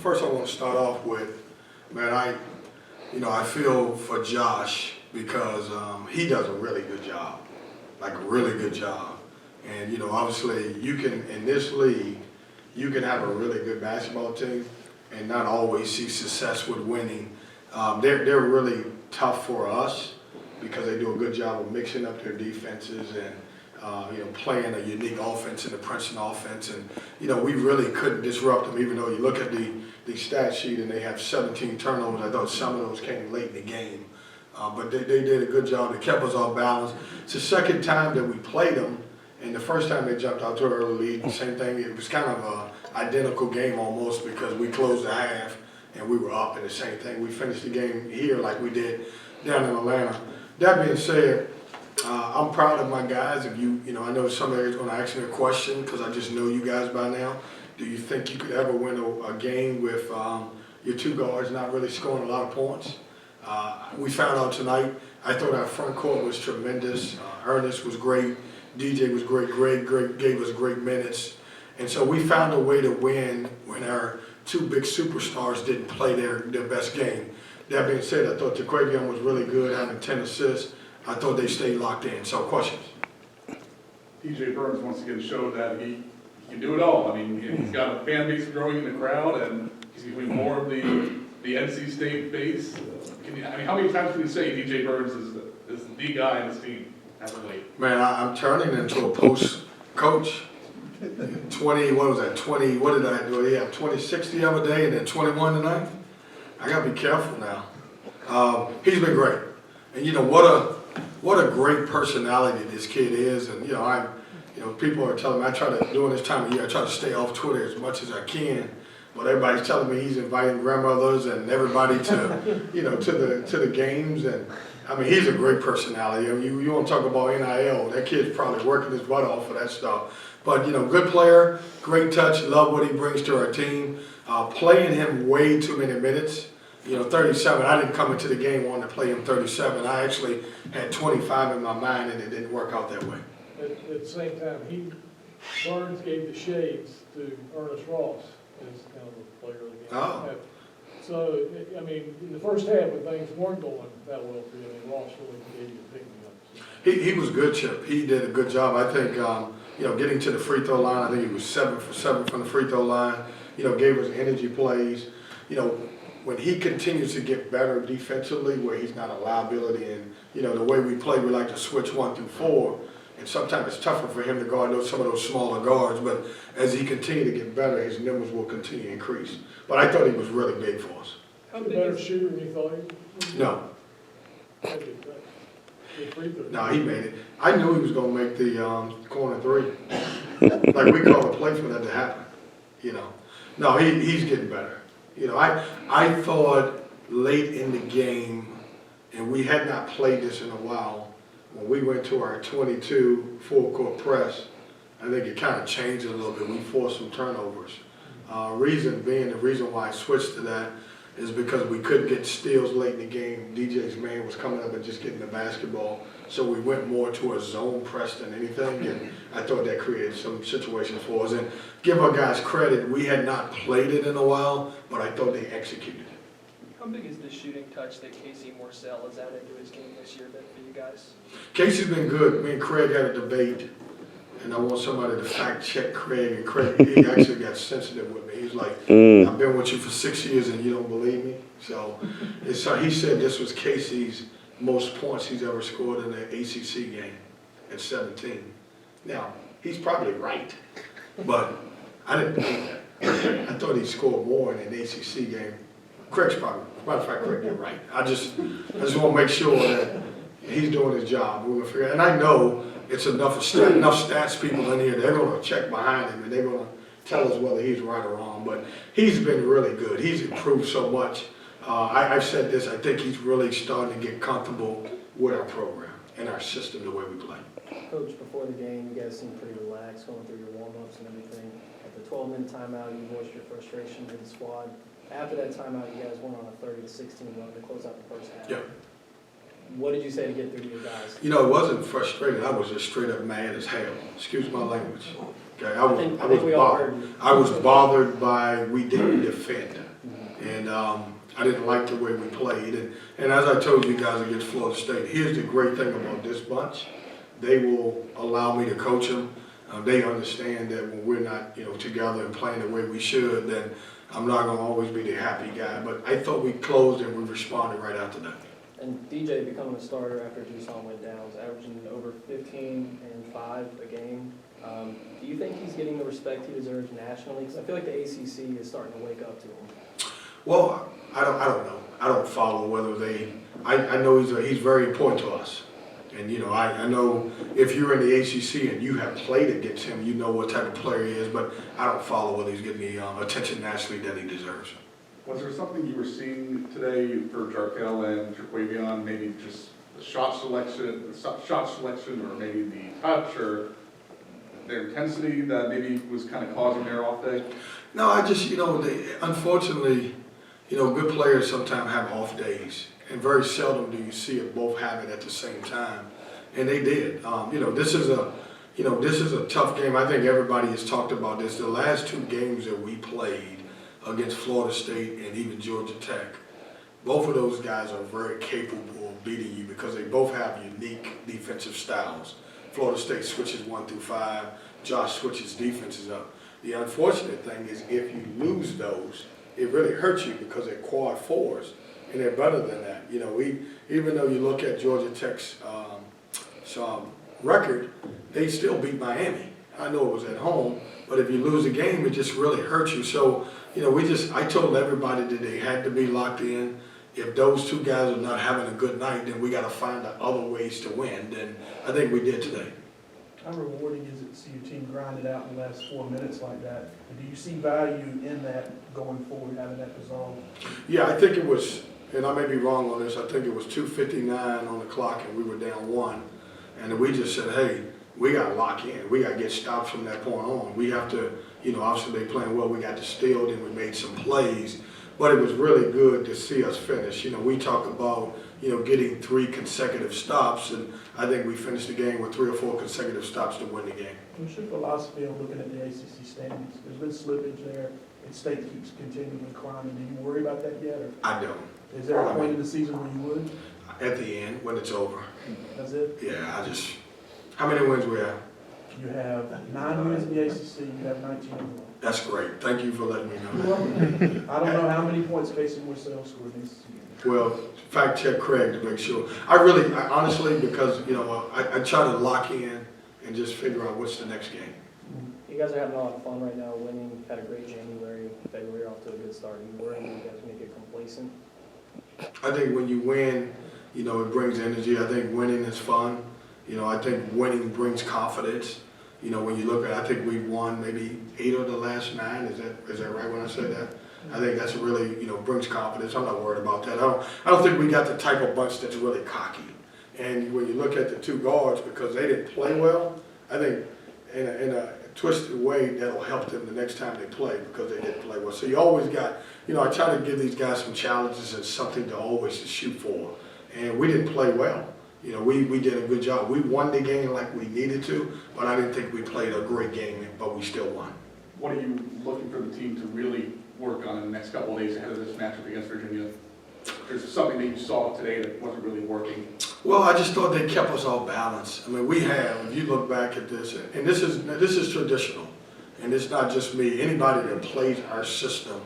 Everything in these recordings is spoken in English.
First I want to start off with, man, I feel for Josh because he does a really good job, like a really good job. And, obviously you can, in this league, you can have a really good basketball team and not always see success with winning. They're really tough for us because they do a good job of mixing up their defenses and playing a unique offense in the Princeton offense. And, we really couldn't disrupt them, even though you look at the stat sheet and they have 17 turnovers. I thought some of those came late in the game. But they did a good job. They kept us off balance. It's the second time that we played them. And the first time they jumped out to an early lead, same thing. It was kind of an identical game almost because we closed the half and we were up, and the same thing. We finished the game here like we did down in Atlanta. That being said, I'm proud of my guys. If I know somebody's going to ask me a question because I just know you guys by now. Do you think you could ever win a game with your two guards not really scoring a lot of points? We found out tonight. I thought our front court was tremendous. Ernest was great. DJ was great. Greg gave us great minutes. And so we found a way to win when our two big superstars didn't play their best game. That being said, I thought TaQuavion was really good, having 10 assists. I thought they stayed locked in. So questions? DJ Burns once again showed that he can do it all. I mean, he's got a fan base growing in the crowd, and he's becoming more of the NC State base. How many times can you say DJ Burns is the guy in this team as of late? Man, I'm turning into a post coach. 20, what was that? 20, what did I do? He had 26 the other day and then 21 tonight. I got to be careful now. He's been great. And what a great personality this kid is. And people are telling me, during this time of year, I try to stay off Twitter as much as I can. But everybody's telling me he's inviting grandmothers and everybody to, to the games. And I mean, he's a great personality. I mean, you want to talk about NIL, that kid's probably working his butt off for that stuff. But, good player, great touch, love what he brings to our team. Playing him way too many minutes. 37, I didn't come into the game wanting to play him 37. I actually had 25 in my mind, and it didn't work out that way. At the same time, Burns gave the shades to Ernest Ross as kind of a player of the game. Oh. So, I mean, in the first half when things weren't going that well for you, Ross really gave you a pick-me-up. He was good, Chip. He did a good job. I think, getting to the free throw line, I think he was 7 for 7 from the free throw line, gave us energy plays. When he continues to get better defensively, where he's not a liability, and the way we play, we like to switch 1 through 4, and sometimes it's tougher for him to guard some of those smaller guards. But as he continues to get better, his numbers will continue to increase. But I thought he was really big for us. How better shooter than you thought he was? No. No, he made it. I knew he was going to make the corner 3. Like we called a play for that to happen. No, he's getting better. I thought late in the game, and we had not played this in a while, when we went to our 22 full-court press, I think it kind of changed a little bit. We forced some turnovers. The reason why I switched to that is because we couldn't get steals late in the game. DJ's man was coming up and just getting the basketball. So we went more to a zone press than anything, and I thought that created some situations for us. And give our guys credit, we had not played it in a while, but I thought they executed it. How big is the shooting touch that Casey Morsell has added to his game this year been for you guys? Casey's been good. Me and Craig had a debate, and I want somebody to fact check Craig. And Craig, he actually got sensitive with me. He's like, I've been with you for 6 years and you don't believe me? So he said this was Casey's most points he's ever scored in an ACC game at 17. Now, he's probably right, but I didn't believe that. I thought he scored more in an ACC game. Craig's probably, matter of fact, Craig, you're right. I just want to make sure that he's doing his job. We're gonna figure, and I know it's enough stats people in here. They're going to check behind him and they're going to tell us whether he's right or wrong. But he's been really good. He's improved so much. I've said this. I think he's really starting to get comfortable with our program and our system, the way we play. Coach, before the game, you guys seemed pretty relaxed going through your warm-ups and everything. At the 12-minute timeout, you voiced your frustration with the squad. After that timeout, you guys went on a 30-16 run to close out the first half. Yeah. What did you say to get through to your guys? It wasn't frustrated. I was just straight up mad as hell. Excuse my language. Okay, I was bothered by we didn't defend, and I didn't like the way we played. And as I told you guys against Florida State, here's the great thing about this bunch: they will allow me to coach them. They understand that when we're not, together and playing the way we should, then I'm not going to always be the happy guy. But I thought we closed and we responded right after that. And DJ becoming a starter after Dusan went down, was averaging over 15 and 5 a game. Do you think he's getting the respect he deserves nationally? Because I feel like the ACC is starting to wake up to him. Well, I don't know. I don't follow whether they. I know he's very important to us. And, I know if you're in the ACC and you have played against him, you know what type of player he is, but I don't follow whether he's getting the attention nationally that he deserves. Was there something you were seeing today for Jarkel and Jaquavion, maybe just the shot selection, or maybe the touch, or their intensity that maybe was kind of causing their off day? No, I just, unfortunately, good players sometimes have off days. And very seldom do you see it both have it at the same time, and they did. This is a tough game. I think everybody has talked about this. The last two games that we played against Florida State and even Georgia Tech, both of those guys are very capable of beating you because they both have unique defensive styles. Florida State switches 1 through 5. Josh switches defenses up. The unfortunate thing is if you lose those, it really hurts you because they're quad fours. And they're better than that. Even though you look at Georgia Tech's record, they still beat Miami. I know it was at home, but if you lose a game, it just really hurts you. So, I told everybody that they had to be locked in. If those two guys are not having a good night, then we got to find other ways to win. And I think we did today. How rewarding is it to see your team grind it out in the last 4 minutes like that? And do you see value in that going forward, having that resolve? Yeah, I think it was. And I may be wrong on this, I think it was 2:59 on the clock and we were down 1. And we just said, hey, we got to lock in. We got to get stops from that point on. We have to, obviously they playing well. We got to steal, then we made some plays. But it was really good to see us finish. We talk about, getting 3 consecutive stops. And I think we finished the game with 3 or 4 consecutive stops to win the game. What's your philosophy on looking at the ACC standings? There's been slippage there. And state keeps continuing climbing. Do you worry about that yet? Or I don't. is there a point in the season where you would? At the end, when it's over. That's it? Yeah, how many wins we have? You have 9 wins in the ACC. You have 19 overall. That's great. Thank you for letting me know You're that. welcome. I don't know how many points Casey Morcell scored this season. Well, fact check Craig to make sure. I honestly, because, I try to lock in and just figure out what's the next game. You guys are having a lot of fun right now, winning. Had a great January, February, off to a good start. You worry you guys make it complacent? I think when you win, it brings energy. I think winning is fun. I think winning brings confidence. When you look at, I think we won maybe 8 of the last 9. Is that right when I said that? I think that's really, brings confidence. I'm not worried about that. I don't think we got the type of bunch that's really cocky. And when you look at the 2 guards, because they didn't play well, I think in a twisted way that'll help them the next time they play because they didn't play well. So you always got, I try to give these guys some challenges and something to always to shoot for. And we didn't play well. We did a good job. We won the game like we needed to, but I didn't think we played a great game, but we still won. What are you looking for the team to really work on in the next couple of days ahead of this matchup against Virginia? There's something that you saw today that wasn't really working. Well, I just thought they kept us all balanced. I mean, if you look back at this, and this is traditional, and it's not just me. Anybody that plays our system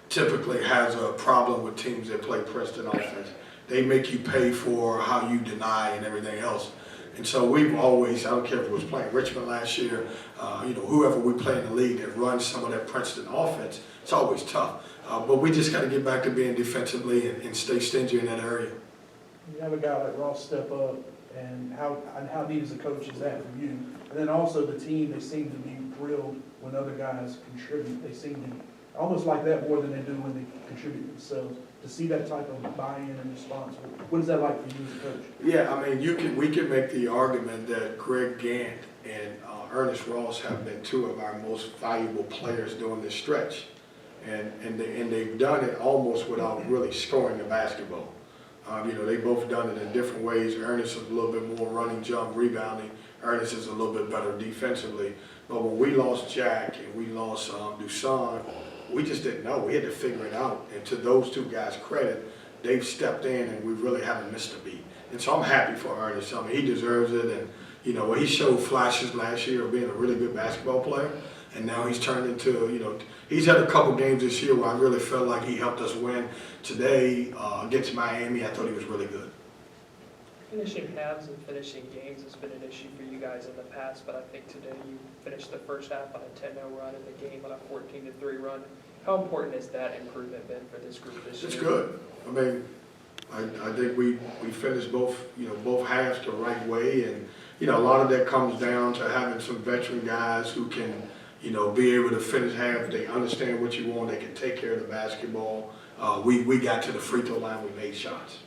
typically has a problem with teams that play Princeton offense. They make you pay for how you deny and everything else. And so we've always, I don't care if it was playing Richmond last year, whoever we play in the league that runs some of that Princeton offense, it's always tough. But we just got to get back to being defensively and stay stingy in that area. You have a guy like Ross step up, and how neat as a coach is that for you? And then also the team, they seem to be thrilled when other guys contribute. They seem to almost like that more than they do when they contribute themselves. To see that type of buy-in and response, what is that like for you as a coach? Yeah, I mean, we can make the argument that Greg Gant and Ernest Ross have been 2 of our most valuable players during this stretch. And they've done it almost without really scoring the basketball. They both done it in different ways. Ernest is a little bit more running, jump, rebounding. Ernest is a little bit better defensively. But when we lost Jack and we lost Dusan, we just didn't know. We had to figure it out. And to those two guys' credit, they've stepped in and we really haven't missed a beat. And so I'm happy for Ernest. I mean, he deserves it. And, you know, he showed flashes last year of being a really good basketball player. And now he's turned into, you know, he's had a couple games this year where I really felt like he helped us win. Today, against Miami, I thought he was really good. Finishing halves and finishing games has been an issue for you guys in the past, but I think today you finished the first half on a 10-0 run and the game on a 14-3 run. How important has that improvement been for this group this year? It's good. I mean, I think we finished both halves the right way, and you know, a lot of that comes down to having some veteran guys who can, you know, be able to finish half. They understand what you want. They can take care of the basketball. We got to the free throw line. We made shots.